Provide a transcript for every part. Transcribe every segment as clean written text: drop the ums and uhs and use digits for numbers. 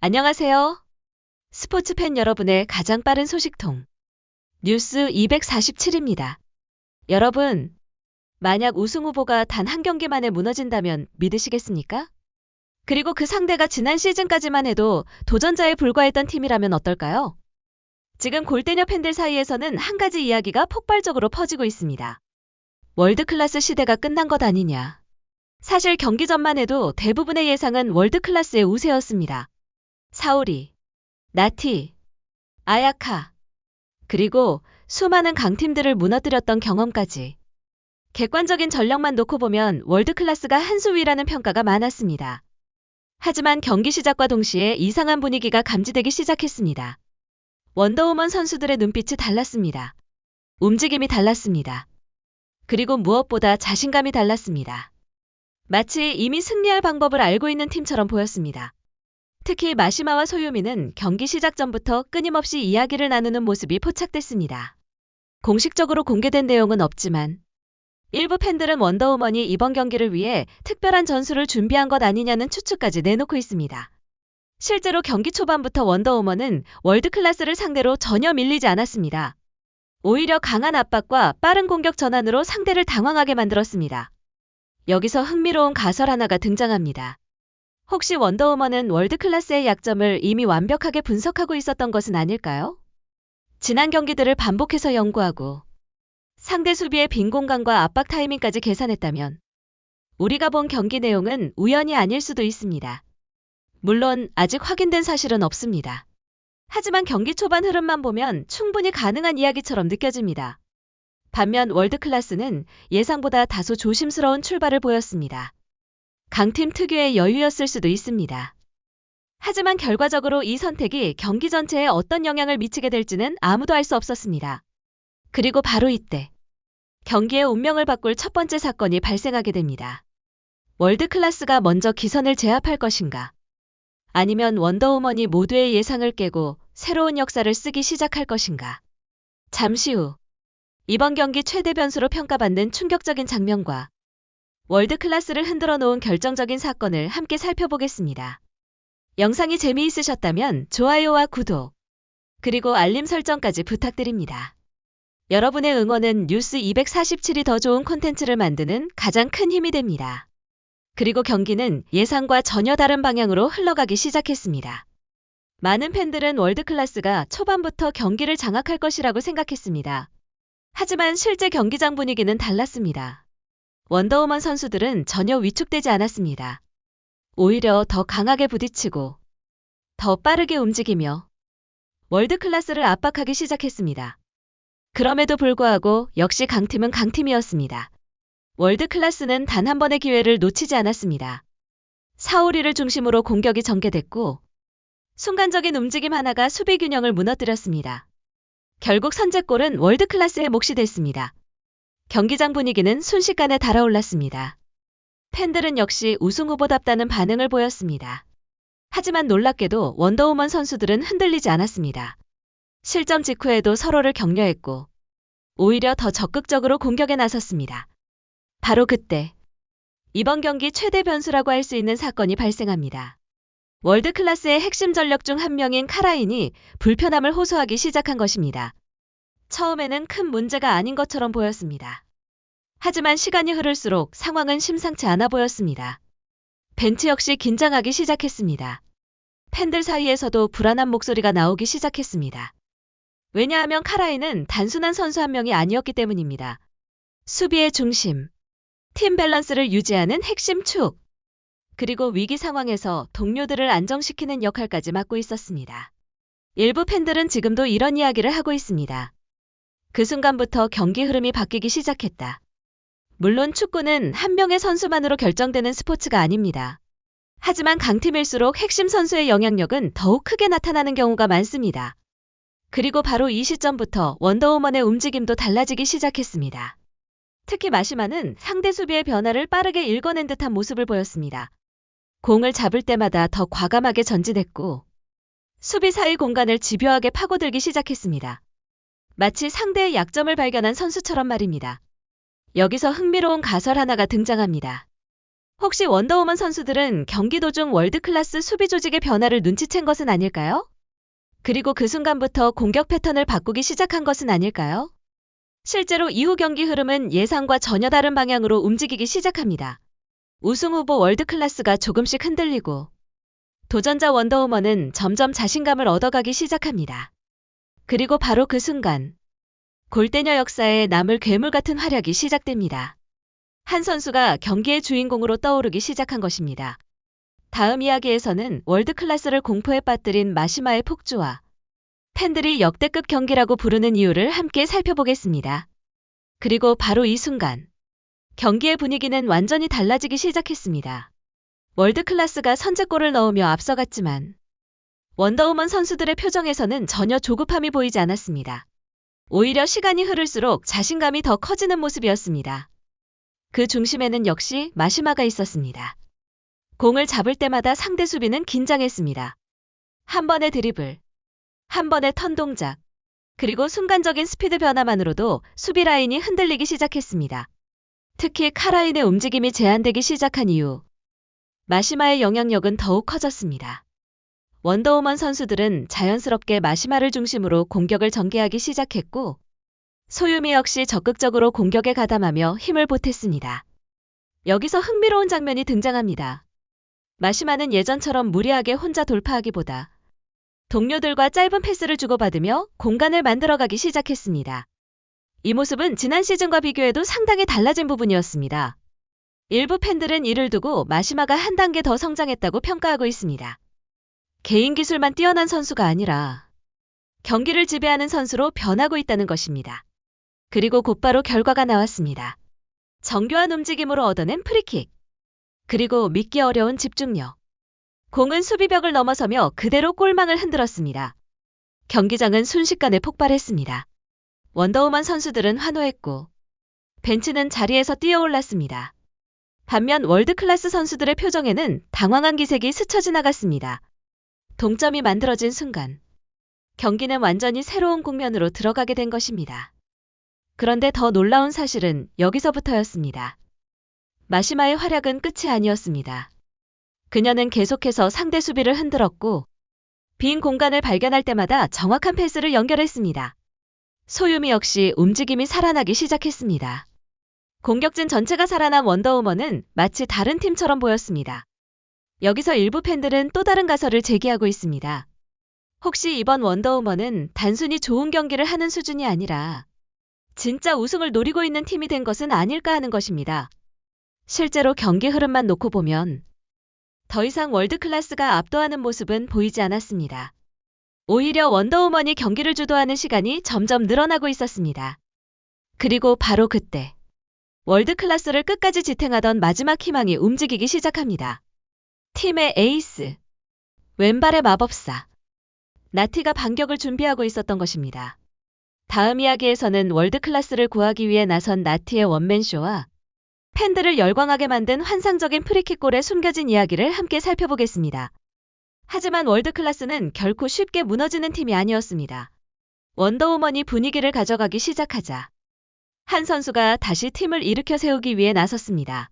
안녕하세요. 스포츠 팬 여러분의 가장 빠른 소식통. 뉴스 247입니다. 여러분, 만약 우승 후보가 단 한 경기만에 무너진다면 믿으시겠습니까? 그리고 그 상대가 지난 시즌까지만 해도 도전자에 불과했던 팀이라면 어떨까요? 지금 골대녀 팬들 사이에서는 한 가지 이야기가 폭발적으로 퍼지고 있습니다. 월드클래스 시대가 끝난 것 아니냐. 사실 경기 전만 해도 대부분의 예상은 월드클래스의 우세였습니다. 사우리, 나티, 아야카, 그리고 수많은 강팀들을 무너뜨렸던 경험까지. 객관적인 전력만 놓고 보면 월드클래스가 한 수 위라는 평가가 많았습니다. 하지만 경기 시작과 동시에 이상한 분위기가 감지되기 시작했습니다. 원더우먼 선수들의 눈빛이 달랐습니다. 움직임이 달랐습니다. 그리고 무엇보다 자신감이 달랐습니다. 마치 이미 승리할 방법을 알고 있는 팀처럼 보였습니다. 특히 마시마와 소유미는 경기 시작 전부터 끊임없이 이야기를 나누는 모습이 포착됐습니다. 공식적으로 공개된 내용은 없지만 일부 팬들은 원더우먼이 이번 경기를 위해 특별한 전술을 준비한 것 아니냐는 추측까지 내놓고 있습니다. 실제로 경기 초반부터 원더우먼은 월드클래스를 상대로 전혀 밀리지 않았습니다. 오히려 강한 압박과 빠른 공격 전환으로 상대를 당황하게 만들었습니다. 여기서 흥미로운 가설 하나가 등장합니다. 혹시 원더우먼은 월드클래스의 약점을 이미 완벽하게 분석하고 있었던 것은 아닐까요? 지난 경기들을 반복해서 연구하고 상대 수비의 빈 공간과 압박 타이밍까지 계산했다면 우리가 본 경기 내용은 우연이 아닐 수도 있습니다. 물론 아직 확인된 사실은 없습니다. 하지만 경기 초반 흐름만 보면 충분히 가능한 이야기처럼 느껴집니다. 반면 월드클래스는 예상보다 다소 조심스러운 출발을 보였습니다. 강팀 특유의 여유였을 수도 있습니다. 하지만 결과적으로 이 선택이 경기 전체에 어떤 영향을 미치게 될지는 아무도 알 수 없었습니다. 그리고 바로 이때 경기의 운명을 바꿀 첫 번째 사건이 발생하게 됩니다. 월드클래스가 먼저 기선을 제압할 것인가? 아니면 원더우먼이 모두의 예상을 깨고 새로운 역사를 쓰기 시작할 것인가? 잠시 후 이번 경기 최대 변수로 평가받는 충격적인 장면과 월드클래스를 흔들어 놓은 결정적인 사건을 함께 살펴보겠습니다. 영상이 재미있으셨다면 좋아요와 구독, 그리고 알림 설정까지 부탁드립니다. 여러분의 응원은 뉴스 247이 더 좋은 콘텐츠를 만드는 가장 큰 힘이 됩니다. 그리고 경기는 예상과 전혀 다른 방향으로 흘러가기 시작했습니다. 많은 팬들은 월드클래스가 초반부터 경기를 장악할 것이라고 생각했습니다. 하지만 실제 경기장 분위기는 달랐습니다. 원더우먼 선수들은 전혀 위축되지 않았습니다. 오히려 더 강하게 부딪히고 더 빠르게 움직이며 월드클래스를 압박하기 시작했습니다. 그럼에도 불구하고 역시 강팀은 강팀이었습니다. 월드클래스는 단 한 번의 기회를 놓치지 않았습니다. 사우리를 중심으로 공격이 전개됐고 순간적인 움직임 하나가 수비 균형을 무너뜨렸습니다. 결국 선제골은 월드클래스의 몫이 됐습니다. 경기장 분위기는 순식간에 달아올랐습니다. 팬들은 역시 우승 후보답다는 반응을 보였습니다. 하지만 놀랍게도 원더우먼 선수들은 흔들리지 않았습니다. 실점 직후에도 서로를 격려했고 오히려 더 적극적으로 공격에 나섰습니다. 바로 그때 이번 경기 최대 변수라고 할 수 있는 사건이 발생합니다. 월드클래스의 핵심 전력 중 한 명인 카라인이 불편함을 호소하기 시작한 것입니다. 처음에는 큰 문제가 아닌 것처럼 보였습니다. 하지만 시간이 흐를수록 상황은 심상치 않아 보였습니다. 벤치 역시 긴장하기 시작했습니다. 팬들 사이에서도 불안한 목소리가 나오기 시작했습니다. 왜냐하면 카라인은 단순한 선수 한 명이 아니었기 때문입니다. 수비의 중심, 팀 밸런스를 유지하는 핵심 축, 그리고 위기 상황에서 동료들을 안정시키는 역할까지 맡고 있었습니다. 일부 팬들은 지금도 이런 이야기를 하고 있습니다. 그 순간부터 경기 흐름이 바뀌기 시작했다. 물론 축구는 한 명의 선수만으로 결정되는 스포츠가 아닙니다. 하지만 강팀일수록 핵심 선수의 영향력은 더욱 크게 나타나는 경우가 많습니다. 그리고 바로 이 시점부터 원더우먼의 움직임도 달라지기 시작했습니다. 특히 마시마는 상대 수비의 변화를 빠르게 읽어낸 듯한 모습을 보였습니다. 공을 잡을 때마다 더 과감하게 전진했고 수비 사이 공간을 집요하게 파고들기 시작했습니다. 마치 상대의 약점을 발견한 선수처럼 말입니다. 여기서 흥미로운 가설 하나가 등장합니다. 혹시 원더우먼 선수들은 경기 도중 월드클래스 수비 조직의 변화를 눈치챈 것은 아닐까요? 그리고 그 순간부터 공격 패턴을 바꾸기 시작한 것은 아닐까요? 실제로 이후 경기 흐름은 예상과 전혀 다른 방향으로 움직이기 시작합니다. 우승 후보 월드클래스가 조금씩 흔들리고 도전자 원더우먼은 점점 자신감을 얻어가기 시작합니다. 그리고 바로 그 순간 골대녀 역사에 남을 괴물 같은 활약이 시작됩니다. 한 선수가 경기의 주인공으로 떠오르기 시작한 것입니다. 다음 이야기에서는 월드클래스를 공포에 빠뜨린 마시마의 폭주와 팬들이 역대급 경기라고 부르는 이유를 함께 살펴보겠습니다. 그리고 바로 이 순간 경기의 분위기는 완전히 달라지기 시작했습니다. 월드클래스가 선제골을 넣으며 앞서갔지만 원더우먼 선수들의 표정에서는 전혀 조급함이 보이지 않았습니다. 오히려 시간이 흐를수록 자신감이 더 커지는 모습이었습니다. 그 중심에는 역시 마시마가 있었습니다. 공을 잡을 때마다 상대 수비는 긴장했습니다. 한 번의 드리블, 한 번의 턴 동작, 그리고 순간적인 스피드 변화만으로도 수비 라인이 흔들리기 시작했습니다. 특히 카라인의 움직임이 제한되기 시작한 이후 마시마의 영향력은 더욱 커졌습니다. 원더우먼 선수들은 자연스럽게 마시마를 중심으로 공격을 전개하기 시작했고 소유미 역시 적극적으로 공격에 가담하며 힘을 보탰습니다. 여기서 흥미로운 장면이 등장합니다. 마시마는 예전처럼 무리하게 혼자 돌파하기보다 동료들과 짧은 패스를 주고받으며 공간을 만들어가기 시작했습니다. 이 모습은 지난 시즌과 비교해도 상당히 달라진 부분이었습니다. 일부 팬들은 이를 두고 마시마가 한 단계 더 성장했다고 평가하고 있습니다. 개인 기술만 뛰어난 선수가 아니라 경기를 지배하는 선수로 변하고 있다는 것입니다. 그리고 곧바로 결과가 나왔습니다. 정교한 움직임으로 얻어낸 프리킥. 그리고 믿기 어려운 집중력. 공은 수비벽을 넘어서며 그대로 골망을 흔들었습니다. 경기장은 순식간에 폭발했습니다. 원더우먼 선수들은 환호했고 벤치는 자리에서 뛰어올랐습니다. 반면 월드클래스 선수들의 표정에는 당황한 기색이 스쳐 지나갔습니다. 동점이 만들어진 순간 경기는 완전히 새로운 국면으로 들어가게 된 것입니다. 그런데 더 놀라운 사실은 여기서부터였습니다. 마시마의 활약은 끝이 아니었습니다. 그녀는 계속해서 상대 수비를 흔들었고 빈 공간을 발견할 때마다 정확한 패스를 연결했습니다. 소유미 역시 움직임이 살아나기 시작했습니다. 공격진 전체가 살아난 원더우먼은 마치 다른 팀처럼 보였습니다. 여기서 일부 팬들은 또 다른 가설을 제기하고 있습니다. 혹시 이번 원더우먼은 단순히 좋은 경기를 하는 수준이 아니라 진짜 우승을 노리고 있는 팀이 된 것은 아닐까 하는 것입니다. 실제로 경기 흐름만 놓고 보면 더 이상 월드클래스가 압도하는 모습은 보이지 않았습니다. 오히려 원더우먼이 경기를 주도하는 시간이 점점 늘어나고 있었습니다. 그리고 바로 그때 월드클래스를 끝까지 지탱하던 마지막 희망이 움직이기 시작합니다. 팀의 에이스, 왼발의 마법사, 나티가 반격을 준비하고 있었던 것입니다. 다음 이야기에서는 월드클래스를 구하기 위해 나선 나티의 원맨쇼와 팬들을 열광하게 만든 환상적인 프리킥골에 숨겨진 이야기를 함께 살펴보겠습니다. 하지만 월드클래스는 결코 쉽게 무너지는 팀이 아니었습니다. 원더우먼이 분위기를 가져가기 시작하자 한 선수가 다시 팀을 일으켜 세우기 위해 나섰습니다.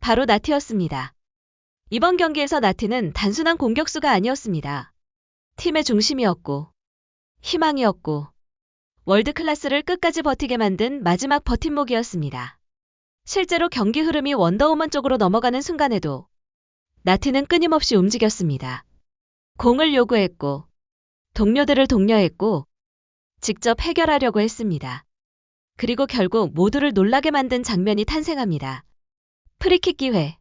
바로 나티였습니다. 이번 경기에서 나티는 단순한 공격수가 아니었습니다. 팀의 중심이었고 희망이었고 월드클래스를 끝까지 버티게 만든 마지막 버팀목이었습니다. 실제로 경기 흐름이 원더우먼 쪽으로 넘어가는 순간에도 나티는 끊임없이 움직였습니다. 공을 요구했고 동료들을 독려했고 직접 해결하려고 했습니다. 그리고 결국 모두를 놀라게 만든 장면이 탄생합니다. 프리킥 기회.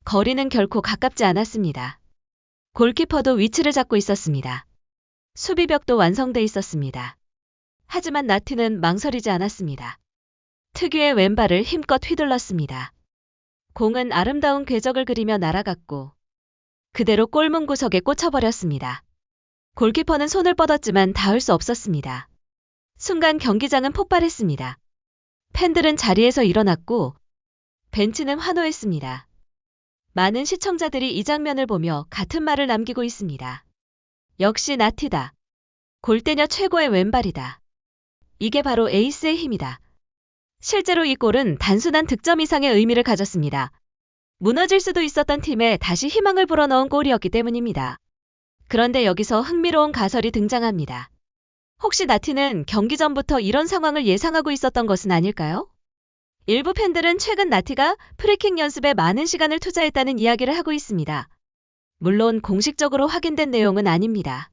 거리는 결코 가깝지 않았습니다. 골키퍼도 위치를 잡고 있었습니다. 수비벽도 완성돼 있었습니다. 하지만 나티는 망설이지 않았습니다. 특유의 왼발을 힘껏 휘둘렀습니다. 공은 아름다운 궤적을 그리며 날아갔고 그대로 골문 구석에 꽂혀버렸습니다. 골키퍼는 손을 뻗었지만 닿을 수 없었습니다. 순간 경기장은 폭발했습니다. 팬들은 자리에서 일어났고 벤치는 환호했습니다. 많은 시청자들이 이 장면을 보며 같은 말을 남기고 있습니다. 역시 나티다. 골대녀 최고의 왼발이다. 이게 바로 에이스의 힘이다. 실제로 이 골은 단순한 득점 이상의 의미를 가졌습니다. 무너질 수도 있었던 팀에 다시 희망을 불어넣은 골이었기 때문입니다. 그런데 여기서 흥미로운 가설이 등장합니다. 혹시 나티는 경기 전부터 이런 상황을 예상하고 있었던 것은 아닐까요? 일부 팬들은 최근 나티가 프리킥 연습에 많은 시간을 투자했다는 이야기를 하고 있습니다. 물론 공식적으로 확인된 내용은 아닙니다.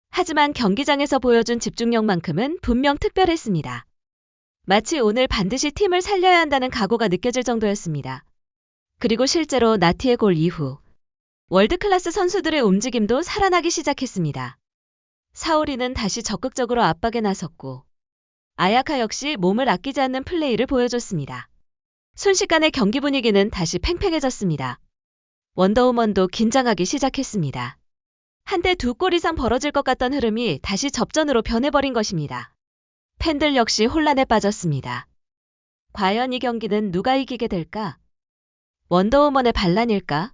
하지만 경기장에서 보여준 집중력만큼은 분명 특별했습니다. 마치 오늘 반드시 팀을 살려야 한다는 각오가 느껴질 정도였습니다. 그리고 실제로 나티의 골 이후 월드클래스 선수들의 움직임도 살아나기 시작했습니다. 사오리는 다시 적극적으로 압박에 나섰고 아야카 역시 몸을 아끼지 않는 플레이를 보여줬습니다. 순식간에 경기 분위기는 다시 팽팽해졌습니다. 원더우먼도 긴장하기 시작했습니다. 한때 2골 이상 벌어질 것 같던 흐름이 다시 접전으로 변해버린 것입니다. 팬들 역시 혼란에 빠졌습니다. 과연 이 경기는 누가 이기게 될까? 원더우먼의 반란일까?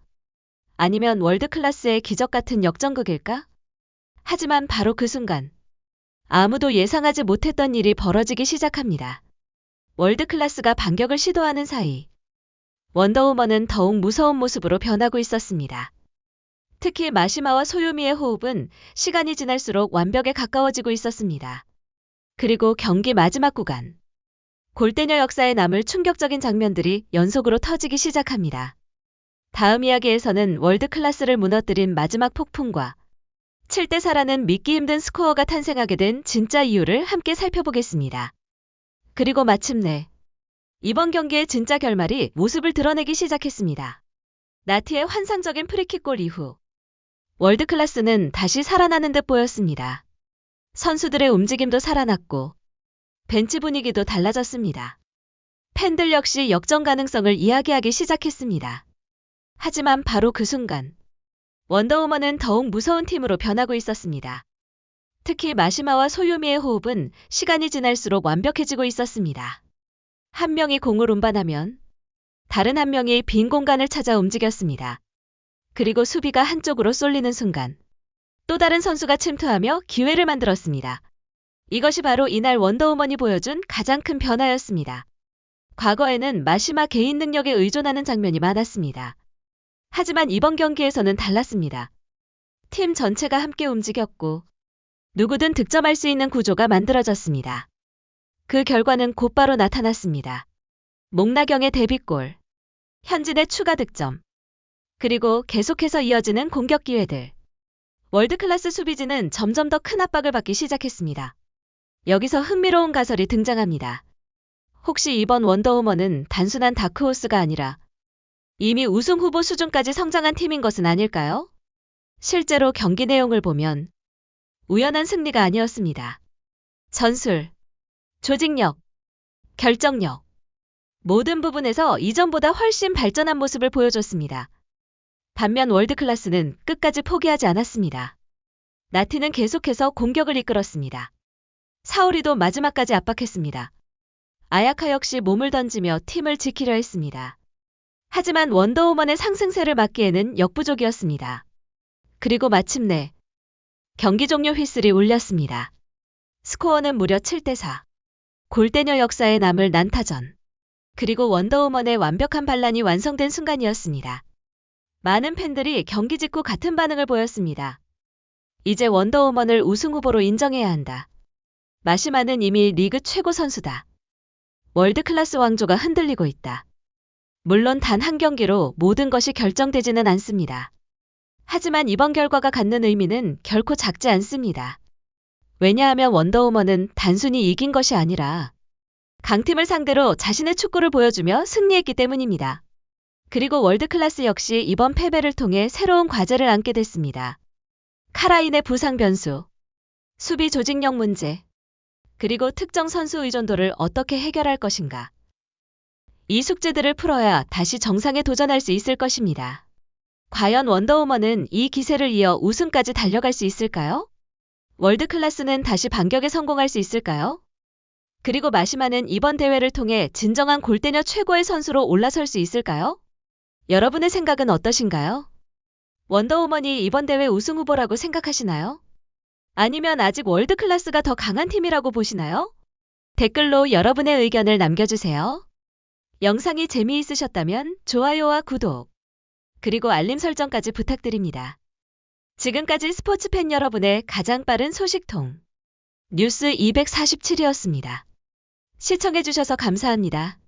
아니면 월드클래스의 기적 같은 역전극일까? 하지만 바로 그 순간 아무도 예상하지 못했던 일이 벌어지기 시작합니다. 월드클래스가 반격을 시도하는 사이 원더우먼은 더욱 무서운 모습으로 변하고 있었습니다. 특히 마시마와 소요미의 호흡은 시간이 지날수록 완벽에 가까워지고 있었습니다. 그리고 경기 마지막 구간. 골대녀 역사에 남을 충격적인 장면들이 연속으로 터지기 시작합니다. 다음 이야기에서는 월드클래스를 무너뜨린 마지막 폭풍과 7대4라는 믿기 힘든 스코어가 탄생하게 된 진짜 이유를 함께 살펴보겠습니다. 그리고 마침내 이번 경기의 진짜 결말이 모습을 드러내기 시작했습니다. 나티의 환상적인 프리킥골 이후 월드클래스는 다시 살아나는 듯 보였습니다. 선수들의 움직임도 살아났고 벤치 분위기도 달라졌습니다. 팬들 역시 역전 가능성을 이야기하기 시작했습니다. 하지만 바로 그 순간 원더우먼은 더욱 무서운 팀으로 변하고 있었습니다. 특히 마시마와 소요미의 호흡은 시간이 지날수록 완벽해지고 있었습니다. 한 명이 공을 운반하면 다른 한 명이 빈 공간을 찾아 움직였습니다. 그리고 수비가 한쪽으로 쏠리는 순간 또 다른 선수가 침투하며 기회를 만들었습니다. 이것이 바로 이날 원더우먼이 보여준 가장 큰 변화였습니다. 과거에는 마시마 개인 능력에 의존하는 장면이 많았습니다. 하지만 이번 경기에서는 달랐습니다. 팀 전체가 함께 움직였고 누구든 득점할 수 있는 구조가 만들어졌습니다. 그 결과는 곧바로 나타났습니다. 목나경의 데뷔골, 현진의 추가 득점, 그리고 계속해서 이어지는 공격 기회들. 월드클래스 수비진은 점점 더 큰 압박을 받기 시작했습니다. 여기서 흥미로운 가설이 등장합니다. 혹시 이번 원더우먼은 단순한 다크호스가 아니라 이미 우승 후보 수준까지 성장한 팀인 것은 아닐까요? 실제로 경기 내용을 보면 우연한 승리가 아니었습니다. 전술, 조직력, 결정력, 모든 부분에서 이전보다 훨씬 발전한 모습을 보여줬습니다. 반면 월드클래스는 끝까지 포기하지 않았습니다. 나티는 계속해서 공격을 이끌었습니다. 사오리도 마지막까지 압박했습니다. 아야카 역시 몸을 던지며 팀을 지키려 했습니다. 하지만 원더우먼의 상승세를 막기에는 역부족이었습니다. 그리고 마침내 경기 종료 휘슬이 울렸습니다. 스코어는 무려 7대4. 골대녀 역사에 남을 난타전. 그리고 원더우먼의 완벽한 반란이 완성된 순간이었습니다. 많은 팬들이 경기 직후 같은 반응을 보였습니다. 이제 원더우먼을 우승 후보로 인정해야 한다. 마시마는 이미 리그 최고 선수다. 월드클래스 왕조가 흔들리고 있다. 물론 단 한 경기로 모든 것이 결정되지는 않습니다. 하지만 이번 결과가 갖는 의미는 결코 작지 않습니다. 왜냐하면 원더우먼은 단순히 이긴 것이 아니라 강팀을 상대로 자신의 축구를 보여주며 승리했기 때문입니다. 그리고 월드클래스 역시 이번 패배를 통해 새로운 과제를 안게 됐습니다. 카라인의 부상 변수, 수비 조직력 문제, 그리고 특정 선수 의존도를 어떻게 해결할 것인가. 이 숙제들을 풀어야 다시 정상에 도전할 수 있을 것입니다. 과연 원더우먼은 이 기세를 이어 우승까지 달려갈 수 있을까요? 월드클래스는 다시 반격에 성공할 수 있을까요? 그리고 마시마는 이번 대회를 통해 진정한 골대녀 최고의 선수로 올라설 수 있을까요? 여러분의 생각은 어떠신가요? 원더우먼이 이번 대회 우승 후보라고 생각하시나요? 아니면 아직 월드클래스가 더 강한 팀이라고 보시나요? 댓글로 여러분의 의견을 남겨주세요. 영상이 재미있으셨다면 좋아요와 구독, 그리고 알림 설정까지 부탁드립니다. 지금까지 스포츠팬 여러분의 가장 빠른 소식통 뉴스 247이었습니다. 시청해주셔서 감사합니다.